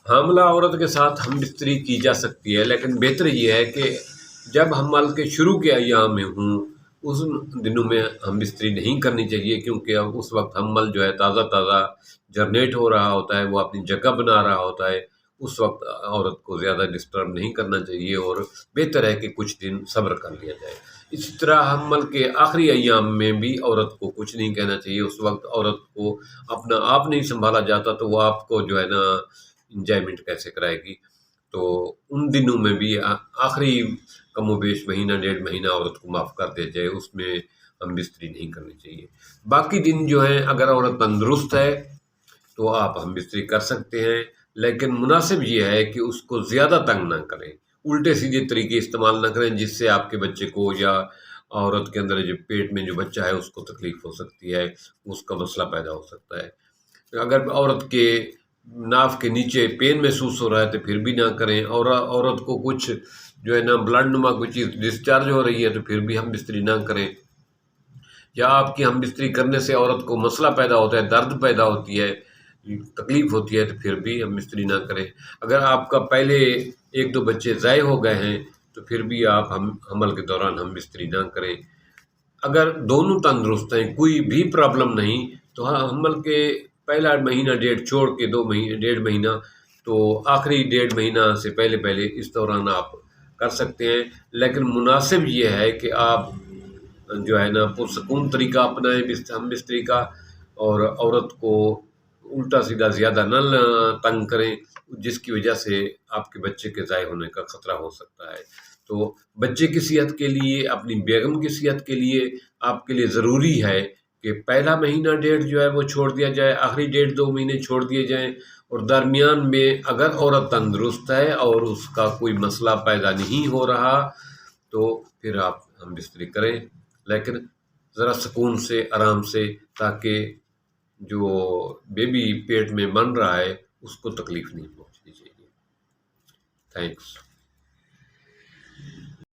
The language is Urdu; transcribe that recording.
حاملہ عورت کے ساتھ ہم بستری کی جا سکتی ہے، لیکن بہتر یہ ہے کہ جب حمل کے شروع کے ایام میں ہوں اس دنوں میں ہم بستری نہیں کرنی چاہیے، کیونکہ اب اس وقت حمل جو ہے تازہ تازہ جرنیٹ ہو رہا ہوتا ہے، وہ اپنی جگہ بنا رہا ہوتا ہے۔ اس وقت عورت کو زیادہ ڈسٹرب نہیں کرنا چاہیے، اور بہتر ہے کہ کچھ دن صبر کر لیا جائے۔ اسی طرح حمل کے آخری ایام میں بھی عورت کو کچھ نہیں کہنا چاہیے۔ اس وقت عورت کو اپنا آپ نہیں سنبھالا جاتا، تو وہ آپ کو جو ہے نا انجوائمنٹ کیسے کرائے گی؟ تو ان دنوں میں بھی آخری کم و بیش مہینہ ڈیڑھ مہینہ عورت کو معاف کر دیا جائے، اس میں ہم بستری نہیں کرنی چاہیے۔ باقی دن جو ہیں اگر عورت تندرست ہے تو آپ ہم بستری کر سکتے ہیں، لیکن مناسب یہ ہے کہ اس کو زیادہ تنگ نہ کریں، الٹے سیدھے طریقے استعمال نہ کریں جس سے آپ کے بچے کو یا عورت کے اندر جو پیٹ میں جو بچہ ہے اس کو تکلیف ہو سکتی ہے، اس کا مسئلہ پیدا ہو سکتا ہے۔ اگر عورت کے ناف کے نیچے پین محسوس ہو رہا ہے تو پھر بھی نہ کریں، اور عورت کو کچھ جو ہے نا بلڈ نما کوئی چیز ڈسچارج ہو رہی ہے تو پھر بھی ہم بستری نہ کریں، یا آپ کی ہم بستری کرنے سے عورت کو مسئلہ پیدا ہوتا ہے، درد پیدا ہوتی ہے، تکلیف ہوتی ہے، تو پھر بھی ہم بستری نہ کریں۔ اگر آپ کا پہلے ایک دو بچے ضائع ہو گئے ہیں تو پھر بھی آپ حمل کے دوران ہم بستری نہ کریں۔ اگر دونوں تندرست ہیں، کوئی بھی پرابلم نہیں، تو حمل کے پہلا مہینہ ڈیڑھ چھوڑ کے 2 مہینے ڈیڑھ مہینہ، تو آخری ڈیڑھ مہینہ سے پہلے پہلے اس دوران آپ کر سکتے ہیں۔ لیکن مناسب یہ ہے کہ آپ جو ہے نا پرسکون طریقہ اپنائیں ہم بستری کا، اور عورت کو الٹا سیدھا زیادہ نہ تنگ کریں، جس کی وجہ سے آپ کے بچے کے ضائع ہونے کا خطرہ ہو سکتا ہے۔ تو بچے کی صحت کے لیے، اپنی بیگم کی صحت کے لیے آپ کے لیے ضروری ہے کہ پہلا مہینہ ڈیڑھ جو ہے وہ چھوڑ دیا جائے، آخری ڈیڑھ 2 مہینے چھوڑ دیے جائیں، اور درمیان میں اگر عورت تندرست ہے اور اس کا کوئی مسئلہ پیدا نہیں ہو رہا تو پھر آپ ہم بستری کریں، لیکن ذرا سکون سے، آرام سے، تاکہ جو بیبی پیٹ میں بن رہا ہے اس کو تکلیف نہیں پہنچنی چاہیے۔ تھینکس۔